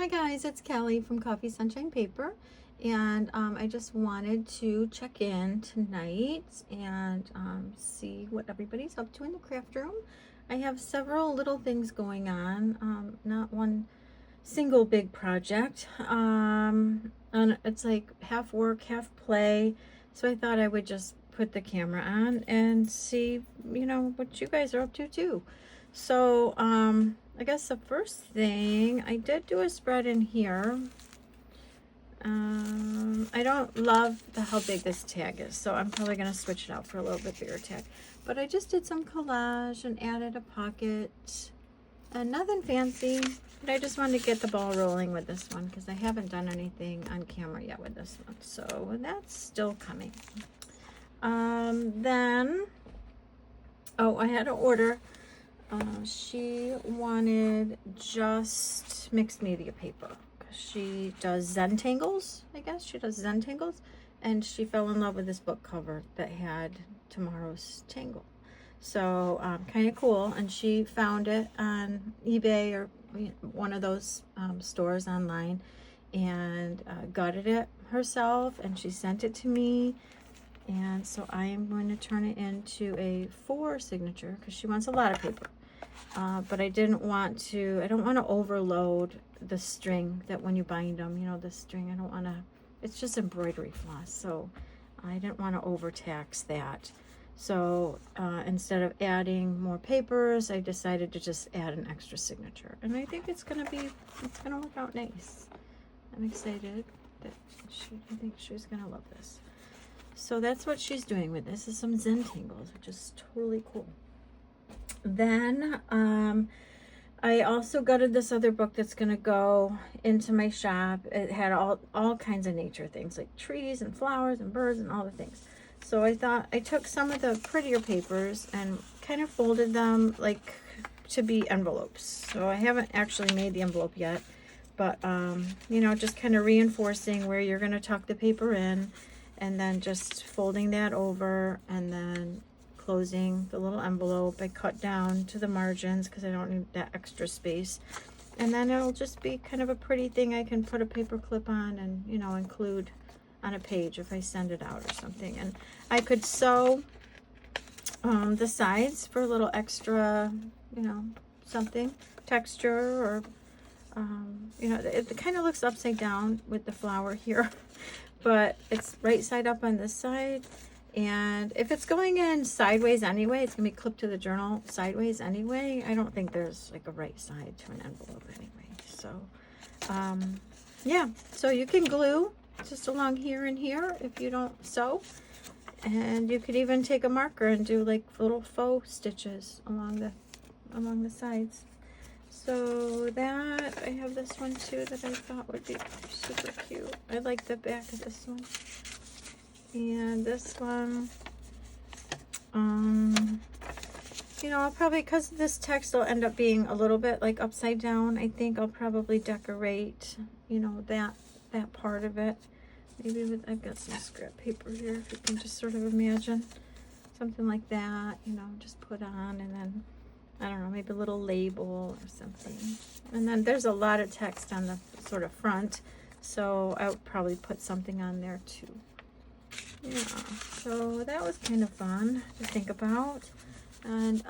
Hi guys, it's Kelly from Coffee Sunshine Paper, and I just wanted to check in tonight and see what everybody's up to in the craft room. I have several little things going on, not one single big project, and it's like half work, half play, so I thought I would just put the camera on and see, what you guys are up to too. So, I guess the first thing, I did do a spread in here. I don't love how big this tag is, so I'm probably going to switch it out for a little bit bigger tag. But I just did some collage and added a pocket. Nothing fancy, but I just wanted to get the ball rolling with this one because I haven't done anything on camera yet with this one. So that's still coming. Then, I had an order. She wanted just mixed media paper. She does Zentangles, I guess. She does Zentangles. And she fell in love with this book cover that had Tomorrow's Tangle. So kind of cool. And she found it on eBay or one of those stores online and gutted it herself. And she sent it to me. And so I am going to turn it into a 4 signature because she wants a lot of paper. But I don't want to overload the string that when you bind them, the string, it's just embroidery floss. So I didn't want to overtax that. So instead of adding more papers, I decided to just add an extra signature. And I think it's going to work out nice. I'm excited that I think she's going to love this. So that's what she's doing with this, is some Zentangles, which is totally cool. Then I also gutted this other book that's going to go into my shop. It had all kinds of nature things, like trees and flowers and birds and all the things. So I thought I took some of the prettier papers and kind of folded them like to be envelopes. So I haven't actually made the envelope yet, but just kind of reinforcing where you're going to tuck the paper in, and then just folding that over and then closing the little envelope. I cut down to the margins because I don't need that extra space. And then it'll just be kind of a pretty thing I can put a paper clip on and, include on a page if I send it out or something. And I could sew the sides for a little extra, something, texture, or, it kind of looks upside down with the flower here. But it's right side up on this side, and if it's going in sideways anyway, it's gonna be clipped to the journal sideways anyway. I don't think there's like a right side to an envelope anyway. So yeah, so you can glue just along here and here if you don't sew, and you could even take a marker and do like little faux stitches along the sides. So that, I have this one too that I thought would be super cute. I like the back of this one. And this one, I'll probably, because this text will end up being a little bit like upside down, I think I'll probably decorate, that part of it. Maybe with, I've got some scrap paper here, if you can just sort of imagine something like that, just put on, and then I don't know, maybe a little label or something. And then there's a lot of text on the sort of front, so I would probably put something on there too. Yeah, so that was kind of fun to think about. And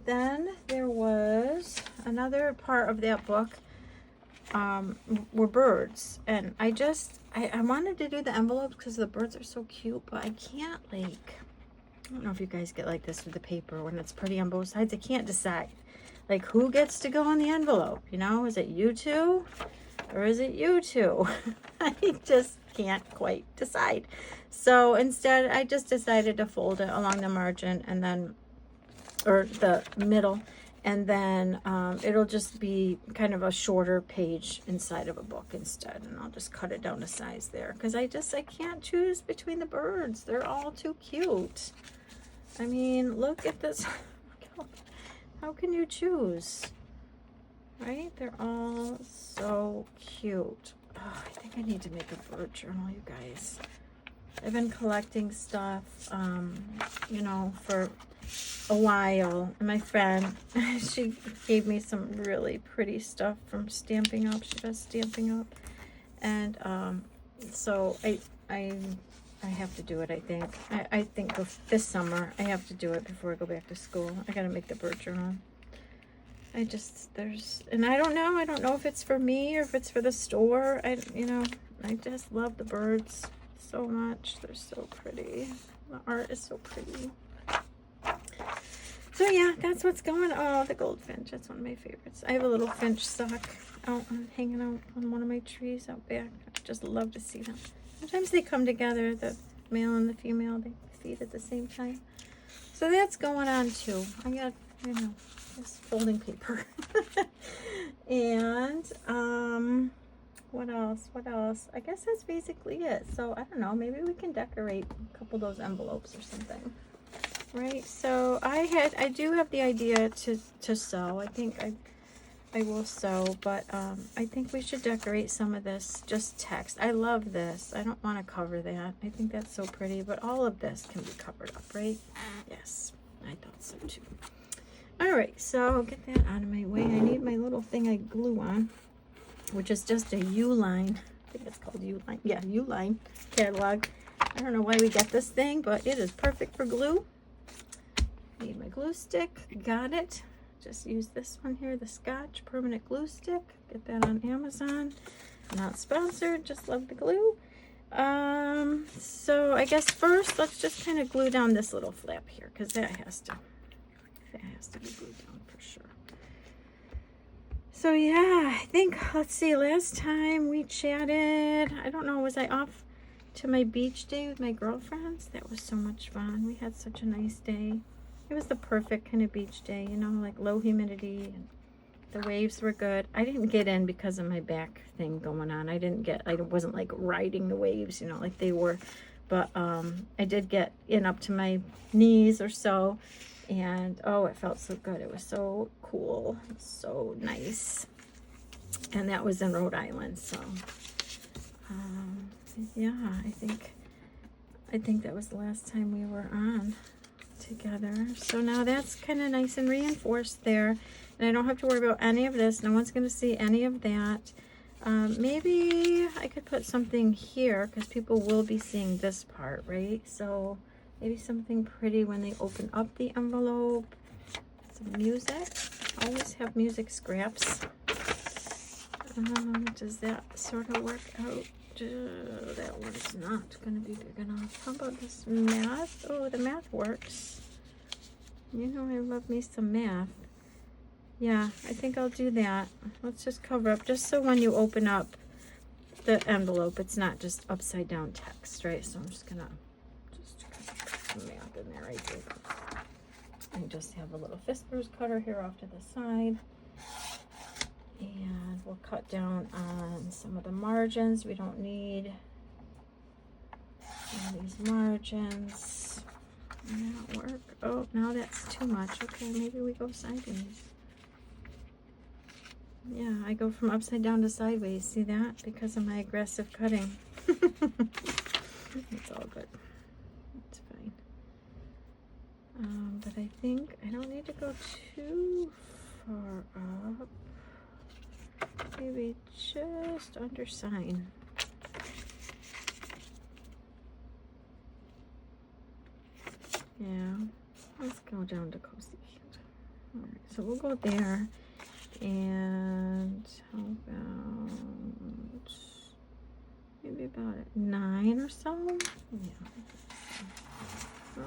then there was another part of that book were birds. And I wanted to do the envelopes because the birds are so cute, but I can't, like, I don't know if you guys get like this with the paper when it's pretty on both sides. I can't decide, like, who gets to go in the envelope, is it you two or is it you two? I just can't quite decide. So instead I just decided to fold it along the margin and then, or the middle, and then it'll just be kind of a shorter page inside of a book instead, and I'll just cut it down to size there because I can't choose between the birds. They're all too cute. I mean, look at this. How can you choose? Right? They're all so cute. Oh, I think I need to make a bird journal, you guys. I've been collecting stuff, for a while, and my friend, she gave me some really pretty stuff from Stampin' Up. She does Stampin' Up, and so I have to do it. I think this summer I have to do it before I go back to school. I gotta make the bird journal. I just and I don't know if it's for me or if it's for the store. I just love the birds so much. They're so pretty. The art is so pretty. So yeah, that's what's going on. Oh, the goldfinch. That's one of my favorites. I have a little finch sock out hanging out on one of my trees out back. I just love to see them. Sometimes they come together, the male and the female. They feed at the same time. So that's going on too. I got, this folding paper. And what else? I guess that's basically it. So I don't know, maybe we can decorate a couple of those envelopes or something. Right, so I do have the idea to sew. I think I will sew, but I think we should decorate some of this just text. I love this. I don't want to cover that. I think that's so pretty, but all of this can be covered up, right? Yes, I thought so too. All right, so I'll get that out of my way. I need my little thing I glue on, which is just a U-line. I think it's called U-line. Yeah, U-line catalog. I don't know why we get this thing, but it is perfect for glue. Need my glue stick. Got it. Just use this one here, the Scotch permanent glue stick. Get that on Amazon. Not sponsored, just love the glue. So I guess first let's just kind of glue down this little flap here, because that has to be glued down for sure. So yeah, I think, let's see, last time we chatted, I don't know, was I off to my beach day with my girlfriends? That was so much fun. We had such a nice day. It was the perfect kind of beach day, like low humidity, and the waves were good. I didn't get in because of my back thing going on. I wasn't like riding the waves, like they were, but I did get in up to my knees or so, and oh, it felt so good. It was so cool, so nice. And that was in Rhode Island, so yeah, I think that was the last time we were on together. So now that's kind of nice and reinforced there, and I don't have to worry about any of this. No one's going to see any of that. Maybe I could put something here because people will be seeing this part, right? So maybe something pretty when they open up the envelope. Some music. I always have music scraps. Does that sort of work out? That one's not going to be big enough. How about this math? Oh, the math works. I love me some math. Yeah, I think I'll do that. Let's just cover up, just so when you open up the envelope, it's not just upside down text, right? So I'm just gonna put some math in there, I think. And just have a little Fiskars cutter here off to the side. And we'll cut down on some of the margins. We don't need all these margins. That work? Oh, now that's too much. Okay, maybe we go sideways. Yeah, I go from upside down to sideways. See that? Because of my aggressive cutting. It's all good. It's fine. But I think I don't need to go too far up. Maybe just under sign. Yeah, let's go down to cozy. All right, so we'll go there. And how about maybe about 9 or so? Yeah. Oh,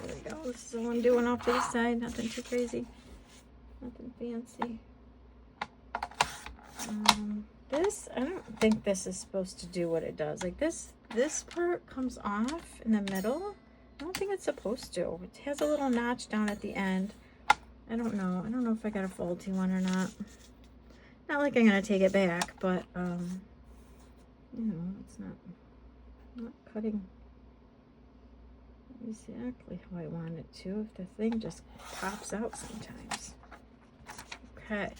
there we go. This is the one doing off to the side. Nothing too crazy. Nothing fancy. This, I don't think this is supposed to do what it does. Like this part comes off in the middle. I don't think it's supposed to. It has a little notch down at the end. I don't know. I don't know if I got a faulty one or not. Not like I'm gonna take it back, but it's not cutting exactly how I want it to. If the thing just pops out sometimes. Okay.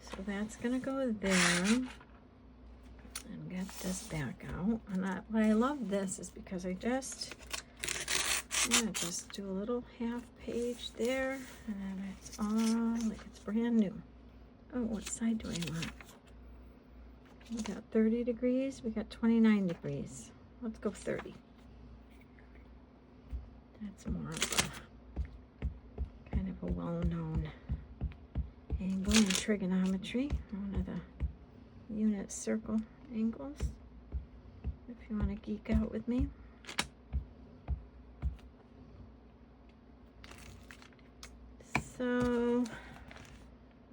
So that's gonna go there, and get this back out. And why I love this is because I just I'm gonna just do a little half page there, and then it's all like it's brand new. Oh, what side do I want? We got 30 degrees, we got 29 degrees. Let's go 30. That's more of a kind of a well-known angle in trigonometry. One of the unit circle angles, if you want to geek out with me. So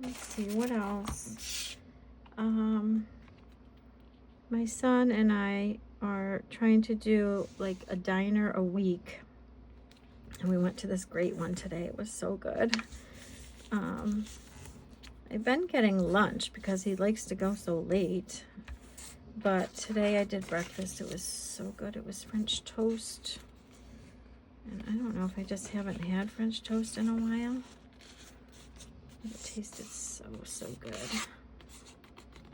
let's see what else. My son and I are trying to do like a diner a week, and we went to this great one today. It was so good. I've been getting lunch because he likes to go so late, but today I did breakfast. It was so good. It was French toast, and I don't know if I just haven't had French toast in a while. It tasted so good.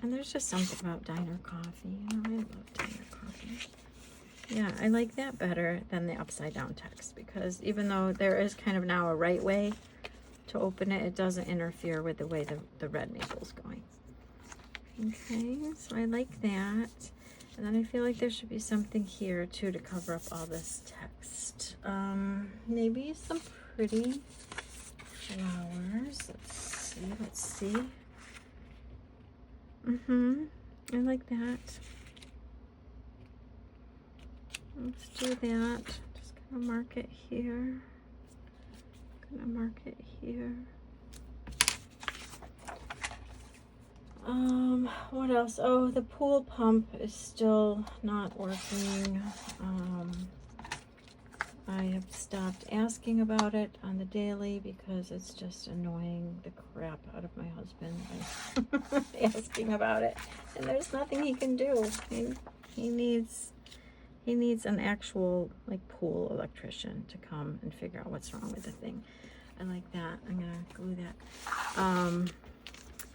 And there's just something about diner coffee. You know, I love diner coffee. Yeah, I like that better than the upside down text, because even though there is kind of now a right way to open it, it doesn't interfere with the way the red maple's going. Okay, so I like that. And then I feel like there should be something here too to cover up all this text. Maybe some pretty flowers. Let's see. I like that. Let's do that. Just gonna mark it here. Gonna mark it here. What else? Oh, the pool pump is still not working. I have stopped asking about it on the daily because it's just annoying the crap out of my husband by asking about it, and there's nothing he can do. He needs an actual like pool electrician to come and figure out what's wrong with the thing. I like that. I'm gonna glue that.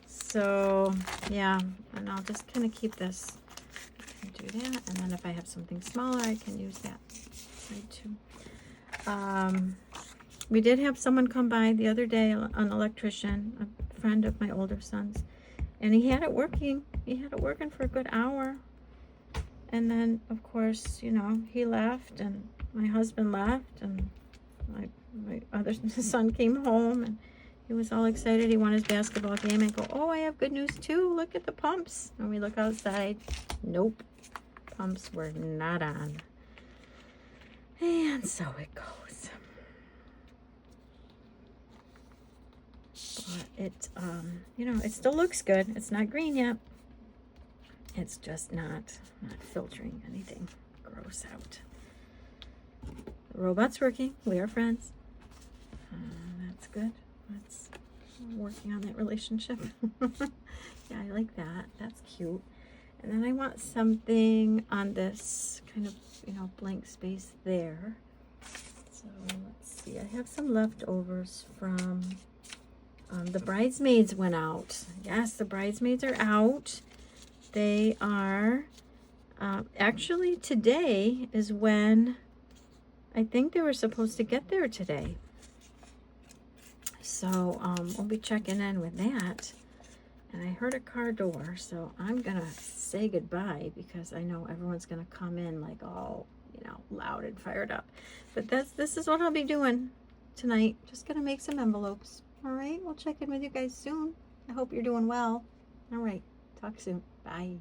So yeah, and I'll just kind of keep this. I can do that, and then if I have something smaller, I can use that side too. We did have someone come by the other day, an electrician, a friend of my older son's, and he had it working. He had it working for a good hour. And then, of course, you know, he left, and my husband left, and my other son came home, and he was all excited. He won his basketball game. I go, oh, I have good news too. Look at the pumps. And we look outside. Nope. Pumps were not on. And so it goes. But it, you know, it still looks good. It's not green yet. It's just not filtering anything gross out. The robot's working. We are friends. That's good. That's working on that relationship. Yeah, I like that. That's cute. And then I want something on this kind of, you know, blank space there. So let's see. I have some leftovers from the bridesmaids went out. Yes, the bridesmaids are out. They are actually today is when I think they were supposed to get there today. So we'll be checking in with that. And I heard a car door, so I'm gonna say goodbye because I know everyone's gonna come in like all, you know, loud and fired up. But this is what I'll be doing tonight. Just gonna make some envelopes. All right, we'll check in with you guys soon. I hope you're doing well. All right, talk soon. Bye.